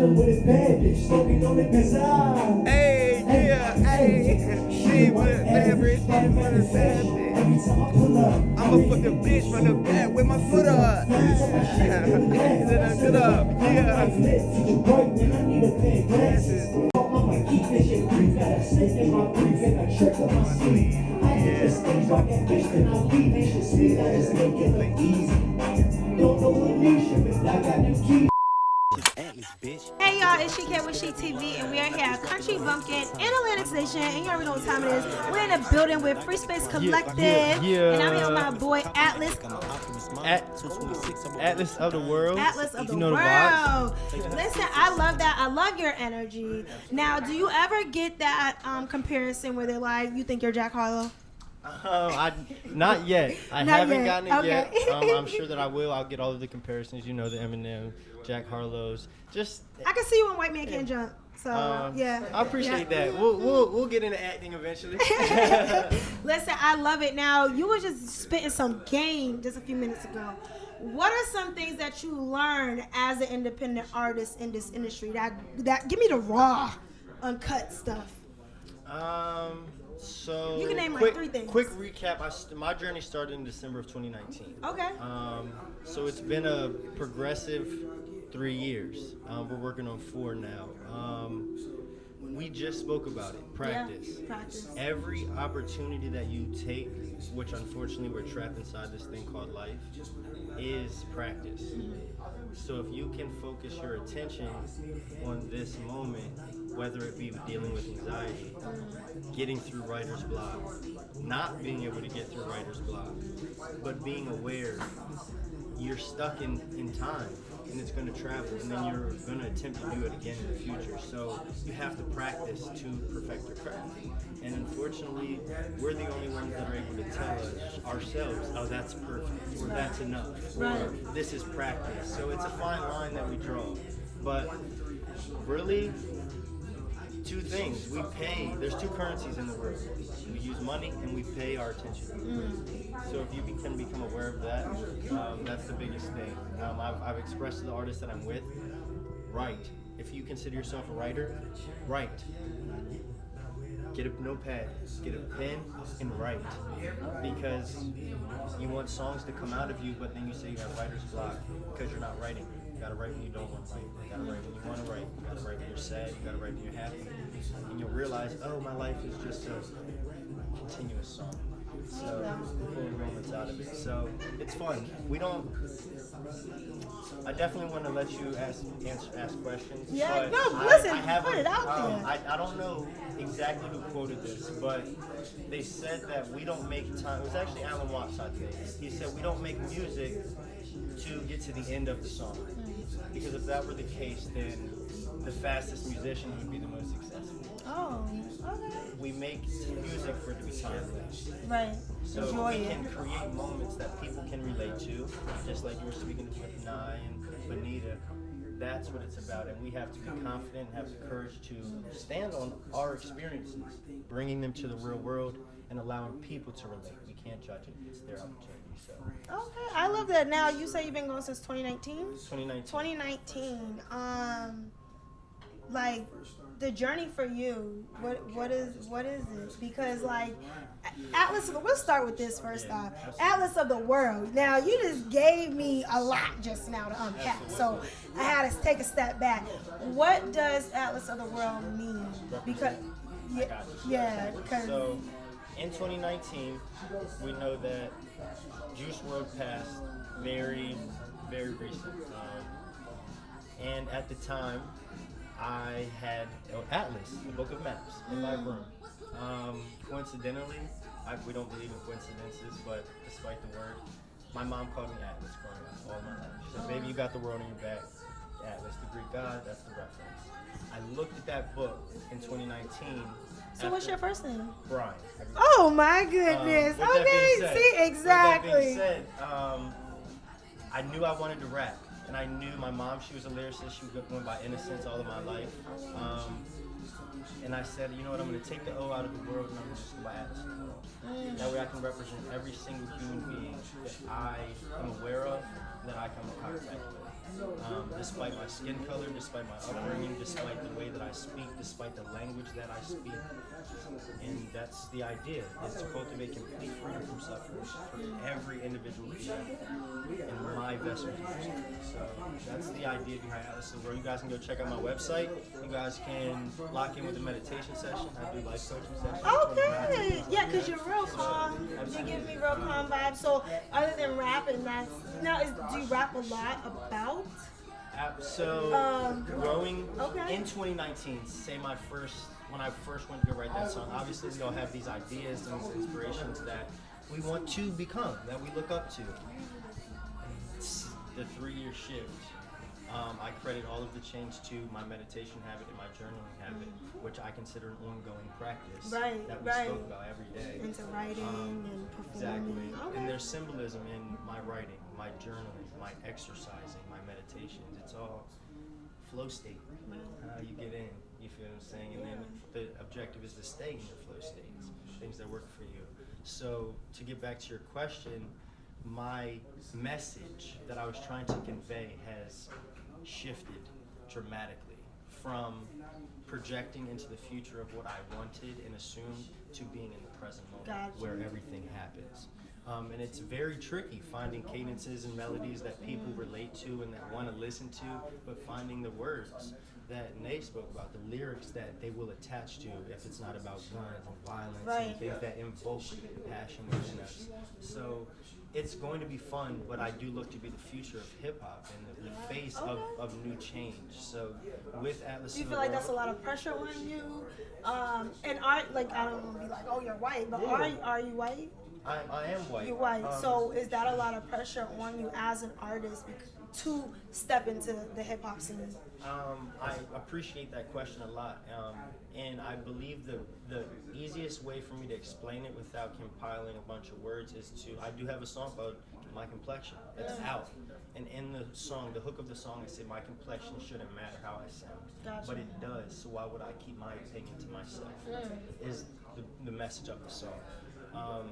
chillin' with a bad bitch, smoking on the bazaar. Hey, yeah, hey. She with a bad bitch, she with a bad bitch. Every time I pull up, I'ma fuck the bitch from the back with my foot up. Sit up, yeah. life lit, teacher bright, and I need a pair of glasses. I'ma keep this shit brief, got a snake in my brief and a trick up my sleeve. I hit the stage rock that bitch, then I leave. They should see that it's making it look easy. Don't know what Nisha, but I got them keys. Hey y'all, it's Sheek with Sheek TV, and we are here at Country Bumpkin in Atlanta Station, and you already know what time it is. We're in a building with Phree Space Collective, and I'm here with my boy Atlas. Atlas of the world. Atlas of the You know the world. vibes. Listen, I love that. I love your energy. Now, do you ever get that comparison where they're like, you think you're Jack Harlow? Not yet. I Not haven't yet. gotten it Okay. yet. I'm sure that I will. I'll get all of the comparisons. You know, the Eminem, Jack Harlow's. Just I can see you on White Man Can't Jump. So yeah, I appreciate that. We'll get into acting eventually. Listen, I love it. Now, you were just spitting some game just a few minutes ago. What are some things that you learned as an independent artist in this industry? That give me the raw, uncut stuff. So You can name, like, quick, 3 things. Quick recap. My journey started in December of 2019. Okay. So it's been a progressive 3 years. We're working on 4 now. We just spoke about it. Practice. Yeah, practice. Every opportunity that you take, which unfortunately we're trapped inside this thing called life, is practice. So if you can focus your attention on this moment, whether it be dealing with anxiety, getting through writer's block, not being able to get through writer's block, but being aware you're stuck in time and it's going to travel, and then you're going to attempt to do it again in the future. So you have to practice to perfect your craft. And unfortunately, we're the only ones that are able to tell us ourselves, oh, that's perfect, or that's enough, or this is practice. So it's a fine line that we draw. But really, 2 things. We pay, there's 2 currencies in the world. We use money and we pay our attention. So if you can become aware of that, that's the biggest thing. I've expressed to the artists that I'm with, write. If you consider yourself a writer, write. Get a notepad, get a pen, and write. Because you want songs to come out of you, but then you say you have writer's block because you're not writing. You gotta write when you don't want to write. You gotta write when you want to write. You gotta write when you're sad. You gotta write when you're happy. And you'll realize, oh, my life is just a continuous song. So pulling moments out of it. So it's fun. I definitely want to let you ask questions. Yeah, but no, listen, I have put it out there. I don't know exactly who quoted this, but they said that we don't make time. It was actually Alan Watts, I think. He said we don't make music to get to the end of the song. Because if that were the case, then the fastest musician would be the most successful. Oh, okay. We make music for it to be timeless. Right. So Enjoy we it. can create moments that people can relate to, just like you were speaking with Nye and Bonita. That's what it's about, and we have to be confident and have the courage to stand on our experiences, bringing them to the real world and allowing people to relate. We can't judge it. It's their opportunity. So. Okay, I love that. Now, you say you've been going since 2019? 2019. 2019. Like, the journey for you, what is it? Because, like, Atlas, we'll start with this first off. Atlas of the world. Now, you just gave me a lot just now to unpack, so I had to take a step back. What does Atlas of the world mean? Because, because so in 2019, we know that Juice WRLD passed very, very recent. And at the time, I had Atlas, the book of maps, in my room. Coincidentally, we don't believe in coincidences, but despite the word, my mom called me Atlas growing up all my life. She said, baby, you got the world on your back. Atlas, the Greek god, that's the reference. I looked at that book in 2019. So what's your first name? Brian. Oh my goodness. Okay, see, exactly. With that being said, I knew I wanted to rap. And I knew my mom, she was a lyricist. She went by Innocence all of my life. And I said, you know what, I'm going to take the O out of the world and I'm going to just go by Atlas of the world. That way I can represent every single human being that I am aware of, that I come in contact with. despite my skin color, despite my upbringing, despite the way that I speak, despite the language that I speak. And that's the idea, is to cultivate complete freedom from suffering for every individual being in my best interest. So that's the idea behind Atlas of the World. You guys can go check out my website. You guys can lock in with a meditation session. I do life coaching sessions. Okay. Yeah, because you're real calm. You give me real calm vibes. So other than rapping, do you rap a lot about? So growing okay. in 2019, say when I first went to go write that song, obviously we all have these ideas and these inspirations that we want to become, that we look up to. It's the 3-year shift. I credit all of the change to my meditation habit and my journaling habit, which I consider an ongoing practice that we spoke about every day. Into writing and performing. Exactly. Okay. And there's symbolism in my writing, my journaling, my exercising, my meditations. It's all flow state. You get in, you feel what I'm saying? And then the objective is to stay in your flow states, things that work for you. So to get back to your question, my message that I was trying to convey has shifted dramatically from projecting into the future of what I wanted and assumed to being in the present moment where everything happens. And it's very tricky finding cadences and melodies that people relate to and that want to listen to, but finding the words that Nate spoke about, the lyrics that they will attach to if it's not about guns and violence and things that invoke passion within us. So it's going to be fun, but I do look to be the future of hip hop and the face of new change. So with Atlas, do you feel like that's a lot of pressure on you? And I don't want to be like, oh, you're white, but are you white? I am white. You're white. So is that a lot of pressure on you as an artist to step into the hip hop scene? I appreciate that question a lot, and I believe the easiest way for me to explain it without compiling a bunch of words is I do have a song called My Complexion that's out, and in the song, the hook of the song, I say my complexion shouldn't matter how I sound, but it does, so why would I keep my opinion to myself, is the message of the song.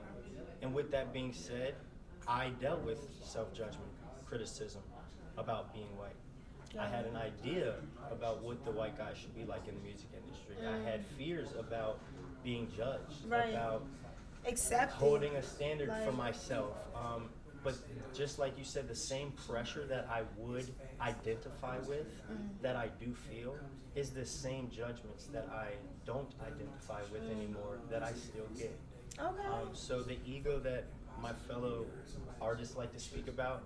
And with that being said, I dealt with self-judgment, criticism about being white. I had an idea about what the white guy should be like in the music industry. I had fears about being judged, about holding a standard for myself. But just like you said, the same pressure that I would identify with, that I do feel, is the same judgments that I don't identify with anymore, that I still get. So the ego that my fellow artists like to speak about,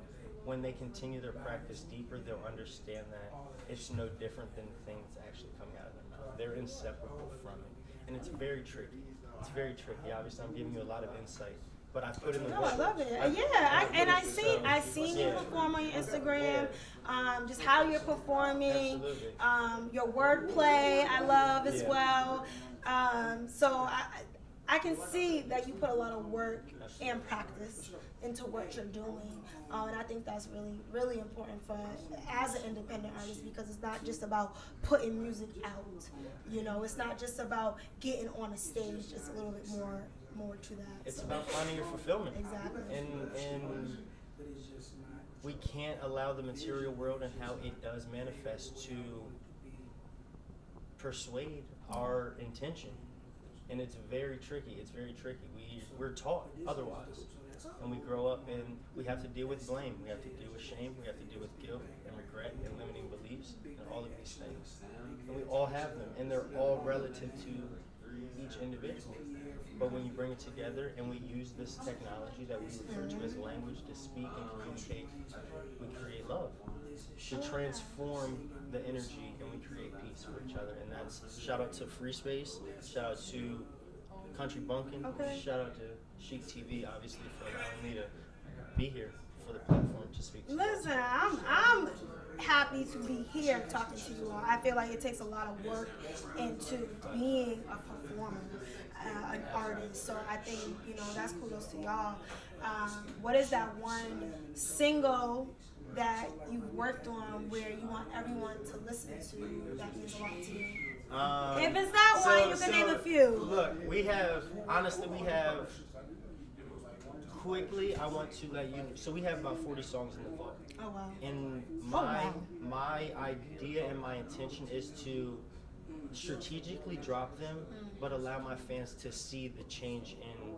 when they continue their practice deeper, they'll understand that it's no different than things actually coming out of their mouth. They're inseparable from it. And it's very tricky. It's very tricky. Obviously, I'm giving you a lot of insight, but I put in the work. I love it. I seen you perform on your Instagram, just how you're performing, your wordplay I love as well. So I can see that you put a lot of work and practice into what you're doing, and I think that's really, really important for as an independent artist, because it's not just about putting music out. You know, it's not just about getting on a stage. It's a little bit more to that. It's about finding your fulfillment. Exactly. And we can't allow the material world and how it does manifest to persuade our intention. And it's very tricky. It's very tricky. We're taught otherwise. And we grow up and we have to deal with blame. We have to deal with shame. We have to deal with guilt and regret and limiting beliefs and all of these things. And we all have them. And they're all relative to each individual. But when you bring it together and we use this technology that we refer to as language to speak and communicate, we create love. To transform the energy, and we create peace for each other. And that's shout out to Phree Space, shout out to Country Bunkin', shout out to Sheek TV, obviously, for allowing me to be here for the platform to speak to. Listen, I'm happy to be here talking to you all. I feel like it takes a lot of work into being a performer, an artist. So I think, that's kudos to y'all. What is that one single that you've worked on where you want everyone to listen to that means a lot to you? If it's that one, you can name a few. Look, quickly, I want to let you, so we have about 40 songs in the vault. Oh wow. And wow. my idea and my intention is to strategically drop them, but allow my fans to see the change in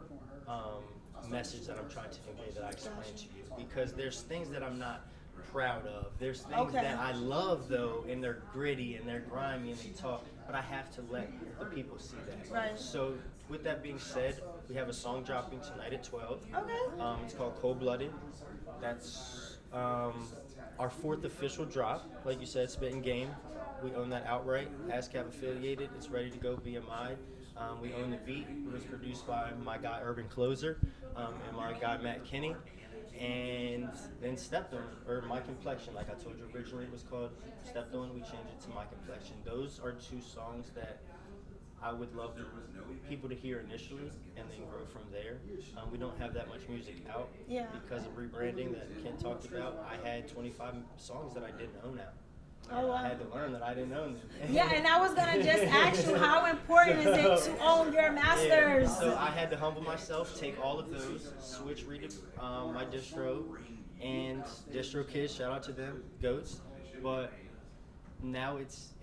message that I'm trying to convey that I explained to you. Because there's things that I'm not proud of. There's things that I love though, and they're gritty and they're grimy and they talk, but I have to let the people see that. Right. So with that being said, we have a song dropping tonight at 12. Okay. It's called Cold Blooded. That's our 4th official drop. Like you said, Spitting Game. We own that outright. ASCAP affiliated. It's ready to go BMI. We own the beat. It was produced by my guy Urban Closer and my guy Matt Kinney. And then Stepped On, or My Complexion, like I told you originally it was called Stepped On, we changed it to My Complexion. Those are 2 songs that I would love people to hear initially and then grow from there. We don't have that much music out because of rebranding that Ken talked about. I had 25 songs that I didn't own out. Oh, wow. I had to learn that I didn't own them. Yeah, and I was gonna just ask you, how important is it to own your masters? Yeah. So I had to humble myself, take all of those, switch my distro, and DistroKids, shout out to them, goats. But now it's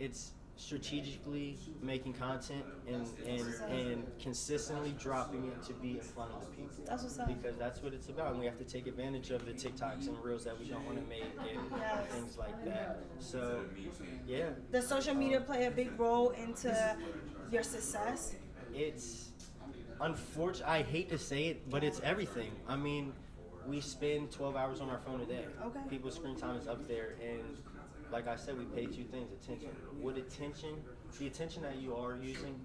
strategically making content and consistently dropping it to be in front of the people. That's what's up. Because that's what it's about, and we have to take advantage of the TikToks and Reels that we don't want to make and things like that. So, yeah. Does social media play a big role into your success? It's unfortunate. I hate to say it, but it's everything. I mean, we spend 12 hours on our phone a day. Okay. People's screen time is up there, and like I said, we pay 2 things: attention. The attention that you are using,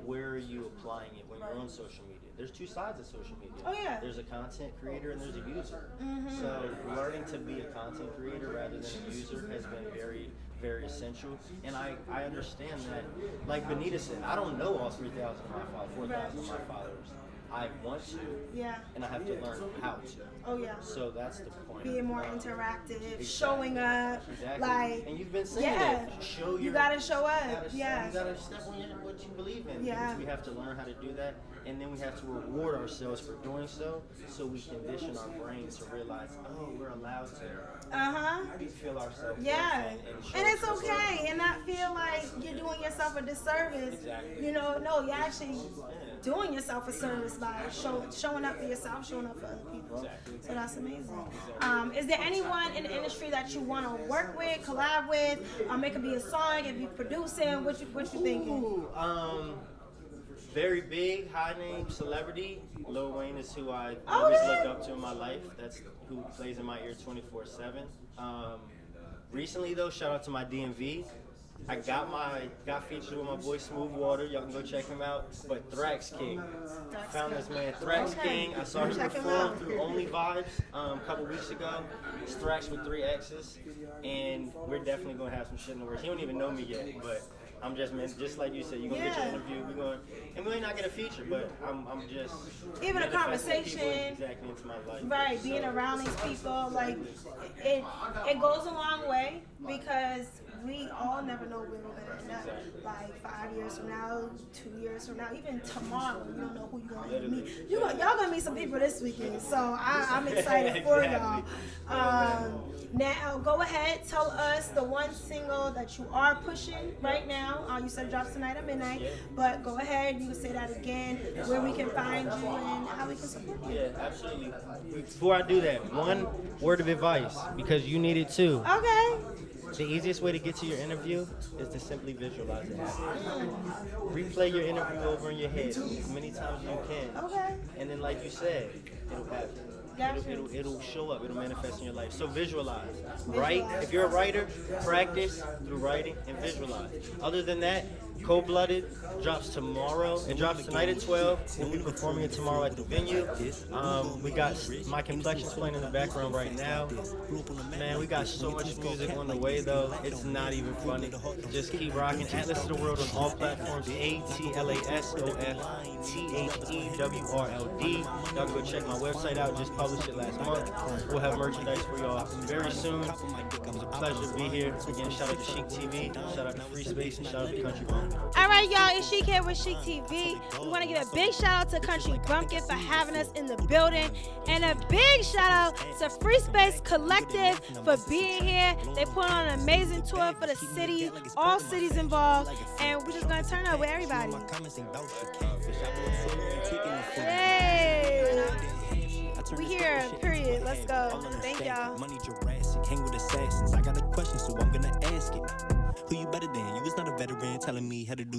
where are you applying it when you're on social media? There's 2 sides of social media. Oh yeah. There's a content creator and there's a user. So learning to be a content creator rather than a user has been very, very essential. And I understand that, like Benita said, I don't know all 3,000 of my followers, 4,000 of my followers. I want to, and I have to learn how to. Oh yeah. So that's the point. Being more interactive, showing up, Exactly. And you've been saying that. You gotta show up. You gotta step on what you believe in. Yeah. Because we have to learn how to do that, and then we have to reward ourselves for doing so we condition our brains to realize, oh, we're allowed to feel ourselves. Yeah. And it's ourselves. okay, and not feel like you're doing yourself a disservice. Exactly. You know, no, you're actually doing yourself a service by showing up for yourself, showing up for other people. Exactly. So that's amazing. Is there anyone in the industry that you want to work with, collab with? It could be a song, it could be producing. What you thinking? Very big, high name celebrity. Lil Wayne is who I always looked up to in my life. That's who plays in my ear 24/7. Recently though, shout out to my DMV. I got featured with my boy Smooth Water. Y'all can go check him out. But Thrax King, found this man Thrax King. I saw him perform through Only Vibes a couple weeks ago. It's Thrax with 3 X's, and we're definitely gonna have some shit in the works. He don't even know me yet, but I'm just like you said, you're gonna get your interview. And we may not get a feature, but I'm just even a conversation exactly into my life. Right, being around these people, like it goes a long way, because we all never know where we're gonna end up. Like 5 years from now, 2 years from now, even tomorrow, you don't know who you're gonna meet. Y'all gonna meet some people this weekend, so I'm excited for y'all. Now, go ahead, tell us the one single that you are pushing right now. You said it drops tonight at midnight, but go ahead, you can say that again, where we can find you and how we can support you. Yeah, absolutely. Before I do that, one word of advice, because you need it too. Okay. The easiest way to get to your interview is to simply visualize it happening. Replay your interview over in your head as many times as you can. Okay. And then, like you said, it'll happen. It'll show up. It'll manifest in your life. So visualize. Write. If you're a writer, practice through writing and visualize. Other than that, Cold Blooded drops tomorrow. It drops tonight at 12. We'll be performing it tomorrow at the venue. We got My Complexion playing in the background right now. Man, we got so much music on the way though. It's not even funny. Just keep rocking. Atlas of the World on all platforms. ATLASOFTHEWRLD. Y'all can go check my website out. Just published this shit last month. We'll have merchandise for y'all very soon. It was a pleasure to be here. Again, shout out to Sheek TV, shout out to Phree Space, and shout out to Country Bump. All right, y'all, it's Sheek here with Sheek TV. We want to give a big shout out to Country Bumpkin for having us in the building, and a big shout out to Phree Space Collective for being here. They put on an amazing tour for the city, all cities involved, and we're just gonna turn up with everybody. Yay! We here, period. Let's go. Thank y'all. Money Jurassic, hang with assassins. I got a